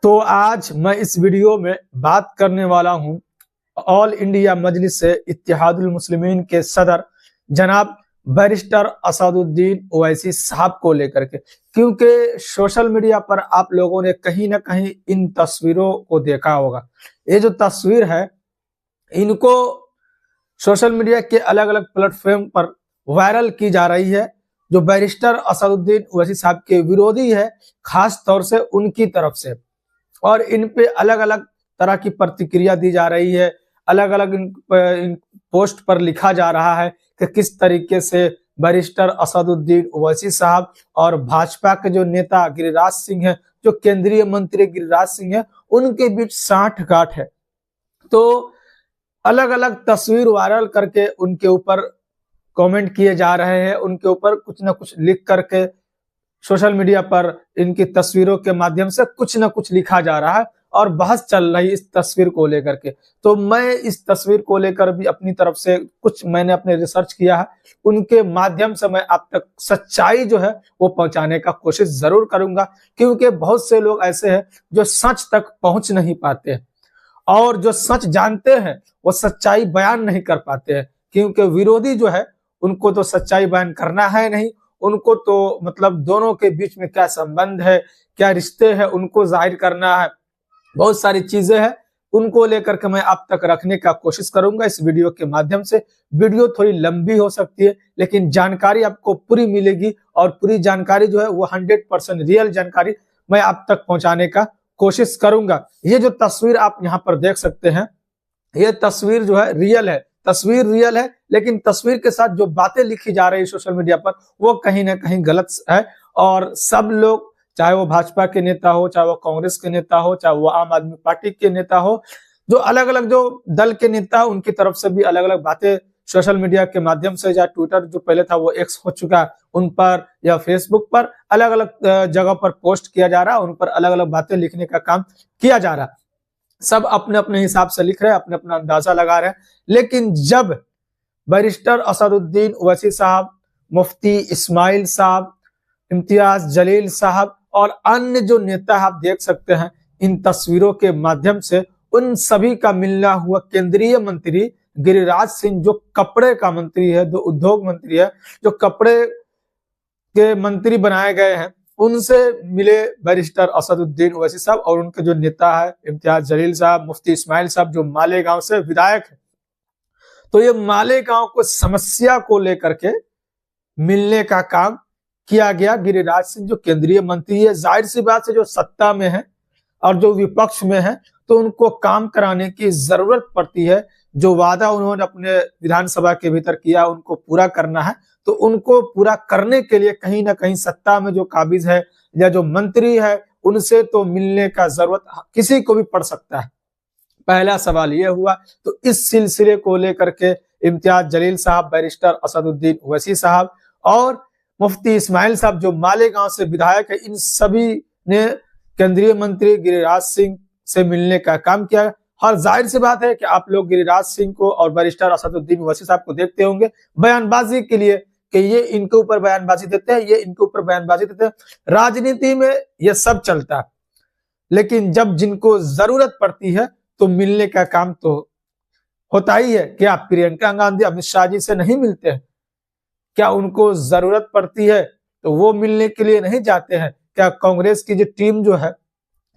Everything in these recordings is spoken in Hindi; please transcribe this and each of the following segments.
तो आज मैं इस वीडियो में बात करने वाला हूं ऑल इंडिया मजलिस इत्तेहादुल मुस्लिमीन के सदर जनाब बैरिस्टर असदुद्दीन ओवैसी साहब को लेकर के, क्योंकि सोशल मीडिया पर आप लोगों ने कहीं ना कहीं इन तस्वीरों को देखा होगा। ये जो तस्वीर है इनको सोशल मीडिया के अलग अलग प्लेटफॉर्म पर वायरल की जा रही है। जो बैरिस्टर असदुद्दीन ओवैसी साहब के विरोधी है, खास तौर से उनकी तरफ से, और इन पे अलग अलग तरह की प्रतिक्रिया दी जा रही है। अलग अलग इन पोस्ट पर लिखा जा रहा है कि किस तरीके से बैरिस्टर असदुद्दीन ओवैसी साहब और भाजपा के जो नेता गिरिराज सिंह है, जो केंद्रीय मंत्री गिरिराज सिंह है, उनके बीच साठगांठ है। तो अलग अलग तस्वीर वायरल करके उनके ऊपर कमेंट किए जा रहे हैं, उनके ऊपर कुछ ना कुछ लिख करके सोशल मीडिया पर इनकी तस्वीरों के माध्यम से कुछ ना कुछ लिखा जा रहा है और बहस चल रही इस तस्वीर को लेकर के। तो मैं इस तस्वीर को लेकर भी अपनी तरफ से कुछ मैंने अपने रिसर्च किया है, उनके माध्यम से मैं आप तक सच्चाई जो है वो पहुंचाने का कोशिश जरूर करूंगा, क्योंकि बहुत से लोग ऐसे हैं जो सच तक पहुंच नहीं पाते हैं और जो सच जानते हैं वो सच्चाई बयान नहीं कर पाते हैं, क्योंकि विरोधी जो है उनको तो सच्चाई बयान करना है नहीं, उनको तो मतलब दोनों के बीच में क्या संबंध है, क्या रिश्ते हैं, उनको जाहिर करना है। बहुत सारी चीजें हैं, उनको लेकर के मैं आप तक रखने का कोशिश करूंगा इस वीडियो के माध्यम से। वीडियो थोड़ी लंबी हो सकती है, लेकिन जानकारी आपको पूरी मिलेगी और पूरी जानकारी जो है वो 100% रियल जानकारी मैं आप तक पहुंचाने का कोशिश करूंगा। ये जो तस्वीर आप यहाँ पर देख सकते हैं, ये तस्वीर जो है रियल है, तस्वीर रियल है, लेकिन तस्वीर के साथ जो बातें लिखी जा रही है सोशल मीडिया पर वो कहीं ना कहीं गलत है। और सब लोग, चाहे वो भाजपा के नेता हो, चाहे वो कांग्रेस के नेता हो, चाहे वो आम आदमी पार्टी के नेता हो, जो अलग अलग जो दल के नेता हो, उनकी तरफ से भी अलग अलग बातें सोशल मीडिया के माध्यम से, या ट्विटर जो पहले था वो एक्स हो चुका है, उन पर या फेसबुक पर अलग अलग जगह पर पोस्ट किया जा रहा है, उन पर अलग अलग बातें लिखने का काम किया जा रहा है। सब अपने अपने हिसाब से लिख रहे हैं, अपने अपना अंदाजा लगा रहे हैं। लेकिन जब बैरिस्टर असदुद्दीन ओवैसी साहब, मुफ्ती इस्माइल साहब, इम्तियाज जलील साहब और अन्य जो नेता आप देख सकते हैं इन तस्वीरों के माध्यम से, उन सभी का मिलना हुआ केंद्रीय मंत्री गिरिराज सिंह, जो कपड़े का मंत्री है, जो उद्योग मंत्री है, जो कपड़े के मंत्री बनाए गए हैं, उनसे मिले बैरिस्टर असदुद्दीन ओवैसी साहब। और उनके जो नेता है इम्तियाज जलील साहब, मुफ्ती इस्माइल साहब, जो मालेगांव से विधायक है। तो ये मालेगांव को समस्या को लेकर के मिलने का काम किया गया। गिरिराज सिंह जो केंद्रीय मंत्री है, जाहिर सी बात से जो सत्ता में है और जो विपक्ष में है, तो उनको काम कराने की जरूरत पड़ती है। जो वादा उन्होंने अपने विधानसभा के भीतर किया उनको पूरा करना है, तो उनको पूरा करने के लिए कहीं ना कहीं सत्ता में जो काबिज है या जो मंत्री है, उनसे तो मिलने का जरूरत किसी को भी पड़ सकता है। पहला सवाल यह हुआ। तो इस सिलसिले को लेकर के इम्तियाज जलील साहब, बैरिस्टर असदुद्दीन ओवैसी साहब और मुफ्ती इस्माइल साहब जो मालेगांव से विधायक है, इन सभी ने केंद्रीय मंत्री गिरिराज सिंह से मिलने का काम किया। और जाहिर सी बात है कि आप लोग गिरिराज सिंह को और बैरिस्टर असदुद्दीन ओवैसी साहब को देखते होंगे बयानबाजी के लिए, कि ये इनके ऊपर बयानबाजी देते हैं, ये इनके ऊपर बयानबाजी देते हैं। राजनीति में ये सब चलता है, लेकिन जब जिनको जरूरत पड़ती है तो मिलने का काम तो होता ही है। क्या प्रियंका गांधी अमित शाह जी से नहीं मिलते हैं? क्या उनको जरूरत पड़ती है तो वो मिलने के लिए नहीं जाते हैं? क्या कांग्रेस की जो टीम जो है,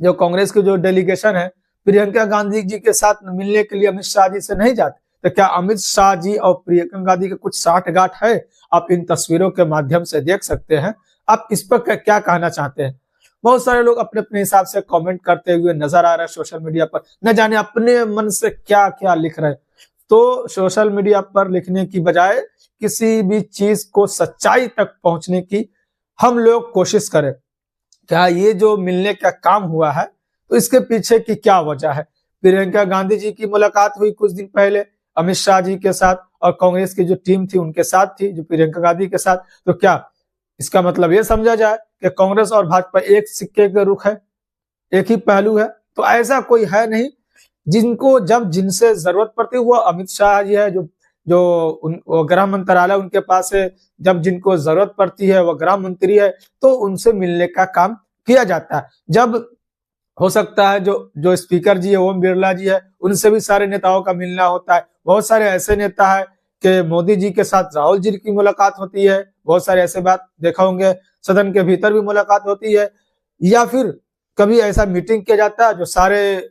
जो कांग्रेस की जो डेलीगेशन है, प्रियंका गांधी जी के साथ मिलने के लिए अमित शाह जी से नहीं जाते? तो क्या अमित शाह जी और प्रियंका गांधी के कुछ साठगांठ है? आप इन तस्वीरों के माध्यम से देख सकते हैं। आप इस पर क्या कहना चाहते हैं? बहुत सारे लोग अपने अपने हिसाब से कमेंट करते हुए नजर आ रहे हैं सोशल मीडिया पर, न जाने अपने मन से क्या क्या लिख रहे हैं। तो सोशल मीडिया पर लिखने की बजाय किसी भी चीज को सच्चाई तक पहुंचने की हम लोग कोशिश करें। क्या ये जो मिलने का काम हुआ है तो इसके पीछे की क्या वजह है? प्रियंका गांधी जी की मुलाकात हुई कुछ दिन पहले अमित शाह जी के साथ, और कांग्रेस की जो टीम थी उनके साथ थी, जो प्रियंका गांधी के साथ। तो क्या इसका मतलब ये समझा जाए कि कांग्रेस और भाजपा एक सिक्के के रुख है, एक ही पहलू है? तो ऐसा कोई है नहीं। जिनको जब जिनसे जरूरत पड़ती है वो अमित शाह जी है, जो गृह मंत्रालय उनके पास है। जब जिनको जरूरत पड़ती है वो गृह मंत्री है, तो उनसे मिलने का काम किया जाता है। जब हो सकता है जो जो स्पीकर जी है ओम बिरला जी है, उनसे भी सारे नेताओं का मिलना होता है। बहुत सारे ऐसे नेता है कि मोदी जी के साथ राहुल जी की मुलाकात होती है, बहुत सारे ऐसे बात देखा होंगे, सदन के भीतर भी मुलाकात होती है, या फिर कभी ऐसा मीटिंग किया जाता है जो सारे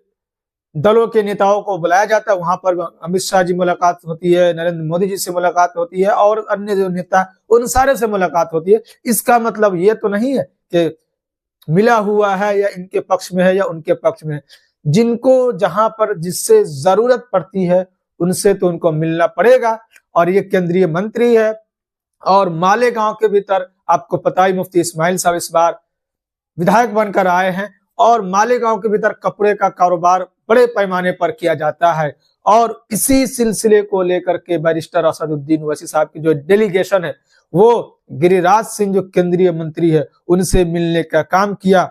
दलों के नेताओं को बुलाया जाता है, वहां पर अमित शाह जी मुलाकात होती है, नरेंद्र मोदी जी से मुलाकात होती है और अन्य जो नेता उन सारे से मुलाकात होती है। इसका मतलब ये तो नहीं है कि मिला हुआ है या इनके पक्ष में है या उनके पक्ष में है। जिनको जहां पर जिससे जरूरत पड़ती है उनसे तो उनको मिलना पड़ेगा। और ये केंद्रीय मंत्री है और मालेगांव के भीतर आपको पता ही मुफ्ती इस्माइल साहब इस बार विधायक बनकर आए हैं और मालेगांव के भीतर कपड़े का कारोबार बड़े पैमाने पर किया जाता है। और इसी सिलसिले को लेकर के बैरिस्टर असदुद्दीन ओवैसी साहब की जो डेलीगेशन है वो गिरिराज सिंह जो केंद्रीय मंत्री है उनसे मिलने का काम किया,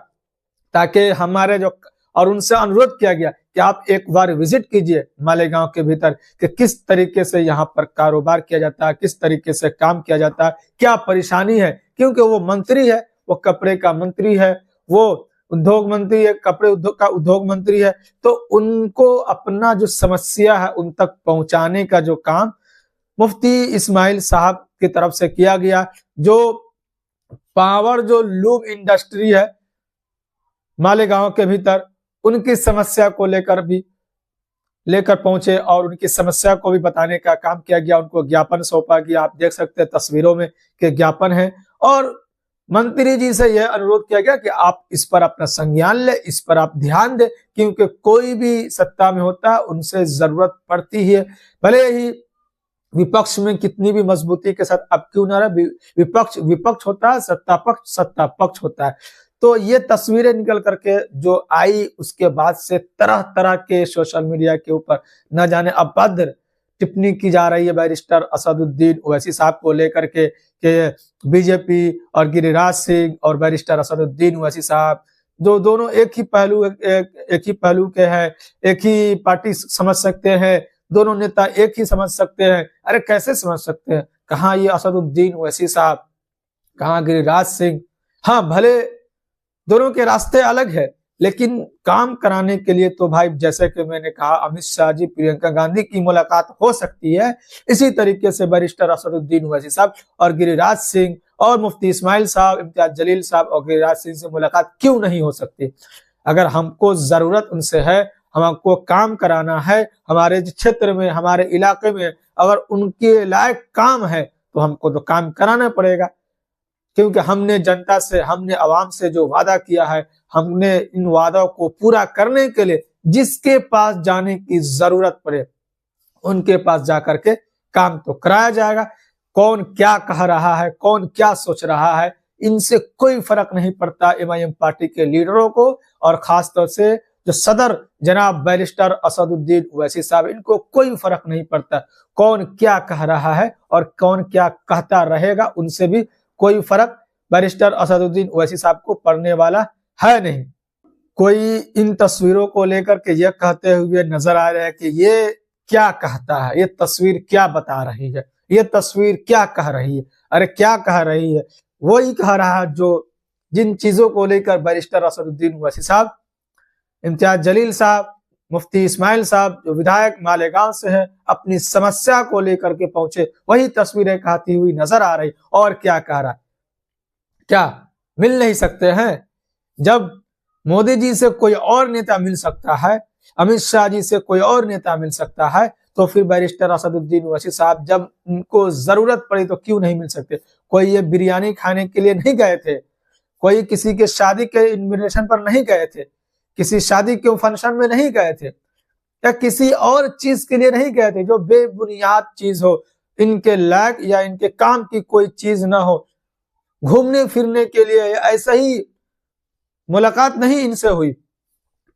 ताकि हमारे जो और उनसे अनुरोध किया गया कि आप एक बार विजिट कीजिए मालेगांव के भीतर कि किस तरीके से यहाँ पर कारोबार किया जाता है, किस तरीके से काम किया जाता है, क्या परेशानी है। क्योंकि वो मंत्री है, वो कपड़े का मंत्री है, वो उद्योग मंत्री है, कपड़े उद्योग का उद्योग मंत्री है, तो उनको अपना जो समस्या है उन तक पहुंचाने का जो काम मुफ्ती इस्माइल साहब की तरफ से किया गया। जो पावर जो लूम इंडस्ट्री है मालेगांव के भीतर उनकी समस्या को लेकर पहुंचे और उनकी समस्या को भी बताने का काम किया गया। उनको ज्ञापन सौंपा गया, आप देख सकते हैं तस्वीरों में कि ज्ञापन है। और मंत्री जी से यह अनुरोध किया गया कि आप इस पर अपना संज्ञान ले, इस पर आप ध्यान दें, क्योंकि कोई भी सत्ता में होता है उनसे जरूरत पड़ती है। भले ही विपक्ष में कितनी भी मजबूती के साथ अब क्यों ना रहे, विपक्ष विपक्ष होता है, सत्ता पक्ष होता है। तो ये तस्वीरें निकल करके जो आई उसके बाद से तरह तरह के सोशल मीडिया के ऊपर न जाने अभद्र टिप्पणी की जा रही है बैरिस्टर असदुद्दीन ओवैसी साहब को लेकर के बीजेपी और गिरिराज सिंह और बैरिस्टर असदुद्दीन ओवैसी साहब जो दोनों एक ही पहलू के हैं, एक ही पार्टी समझ सकते हैं, दोनों नेता एक ही समझ सकते हैं। अरे कैसे समझ सकते हैं? कहाँ ये असदुद्दीन ओवैसी साहब, कहाँ गिरिराज सिंह। हाँ भले दोनों के रास्ते अलग है, लेकिन काम कराने के लिए तो भाई जैसे कि मैंने कहा अमित शाह जी प्रियंका गांधी की मुलाकात हो सकती है, इसी तरीके से बैरिस्टर असदुद्दीन ओवैसी साहब और गिरिराज सिंह और मुफ्ती इस्माइल साहब, इम्तियाज जलील साहब और गिरिराज सिंह से मुलाकात क्यों नहीं हो सकती। अगर हमको जरूरत उनसे है, हमको काम कराना है, हमारे क्षेत्र में हमारे इलाके में अगर उनके लायक काम है तो हमको तो काम कराना पड़ेगा। क्योंकि हमने जनता से, हमने आवाम से जो वादा किया है, हमने इन वादों को पूरा करने के लिए जिसके पास जाने की जरूरत पड़े उनके पास जाकर के काम तो कराया जाएगा। कौन क्या कह रहा है, कौन क्या सोच रहा है, इनसे कोई फर्क नहीं पड़ता एमआईएम पार्टी के लीडरों को, और खासतौर से जो सदर जनाब बैरिस्टर असदुद्दीन ओवैसी साहब, इनको कोई फर्क नहीं पड़ता कौन क्या कह रहा है और कौन क्या कहता रहेगा, उनसे भी कोई फर्क बैरिस्टर असदुद्दीन ओवैसी साहब को पड़ने वाला है नहीं। कोई इन तस्वीरों को लेकर के यह कहते हुए नजर आ रहा है कि ये क्या कहता है, ये तस्वीर क्या बता रही है, ये तस्वीर क्या कह रही है। अरे क्या कह रही है? वही कह रहा है जो जिन चीजों को लेकर बैरिस्टर असदुद्दीन ओवैसी साहब, इम्तियाज जलील साहब, मुफ्ती इस्माइल साहब जो विधायक मालेगांव से है, अपनी समस्या को लेकर के पहुंचे, वही तस्वीरें कहती हुई नजर आ रही। और क्या कह रहा है? क्या मिल नहीं सकते हैं? जब मोदी जी से कोई और नेता मिल सकता है, अमित शाह जी से कोई और नेता मिल सकता है, तो फिर बैरिस्टर असदुद्दीन ओवैसी साहब जब उनको जरूरत पड़ी तो क्यों नहीं मिल सकते? कोई ये बिरयानी खाने के लिए नहीं गए थे, कोई किसी के शादी के इन्विटेशन पर नहीं गए थे, किसी शादी के फंक्शन में नहीं गए थे, या किसी और चीज के लिए नहीं गए थे जो बेबुनियाद चीज हो, इनके लायक या इनके काम की कोई चीज ना हो। घूमने फिरने के लिए ऐसा ही मुलाकात नहीं इनसे हुई,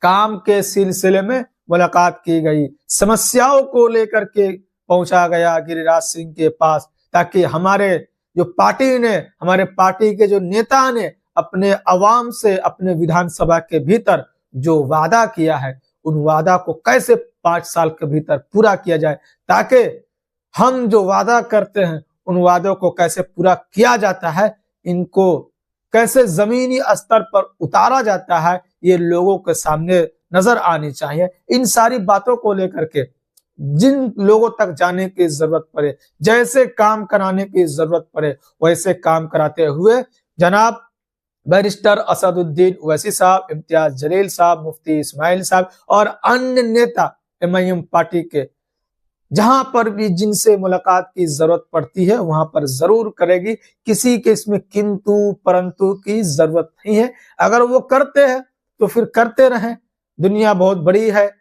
काम के सिलसिले में मुलाकात की गई, समस्याओं को लेकर के पहुंचा गया गिरिराज सिंह के पास, ताकि हमारे जो पार्टी ने, हमारे पार्टी के जो नेता ने अपने अवाम से अपने विधानसभा के भीतर जो वादा किया है उन वादा को कैसे 5 साल के भीतर पूरा किया जाए, ताकि हम जो वादा करते हैं उन वादों को कैसे पूरा किया जाता है, इनको कैसे जमीनी स्तर पर उतारा जाता है, ये लोगों के सामने नजर आनी चाहिए। इन सारी बातों को लेकर के जिन लोगों तक जाने की जरूरत पड़े, जैसे काम कराने की जरूरत पड़े, वैसे काम कराते हुए जनाब बैरिस्टर असदुद्दीन ओवैसी साहब, इम्तियाज जलील साहब, मुफ्ती इस्माइल साहब और अन्य नेता एमआईएम पार्टी के जहां पर भी जिनसे मुलाकात की जरूरत पड़ती है वहां पर जरूर करेगी। किसी के इसमें किंतु परंतु की जरूरत नहीं है। अगर वो करते हैं तो फिर करते रहें। दुनिया बहुत बड़ी है,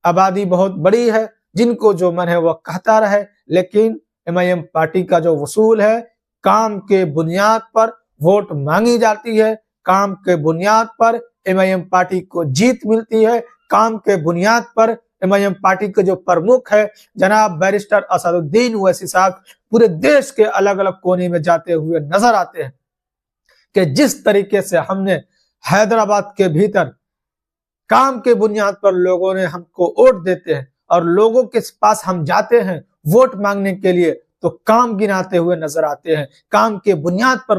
आबादी बहुत बड़ी है, जिनको जो मन है वह कहता रहे। लेकिन एमआईएम पार्टी का जो वसूल है, काम के बुनियाद पर वोट मांगी जाती है, काम के बुनियाद पर एमआईएम पार्टी को जीत मिलती है, काम के बुनियाद पर एमआईएम पार्टी के जो प्रमुख है जनाब बैरिस्टर असदुद्दीन ओवैसी साहब पूरे देश के अलग अलग कोने में जाते हुए नजर आते हैं कि जिस तरीके से हमने हैदराबाद के भीतर काम के बुनियाद पर लोगों ने हमको वोट देते हैं और लोगों के पास हम जाते हैं वोट मांगने के लिए तो काम गिनाते हुए नजर आते हैं। काम के बुनियाद पर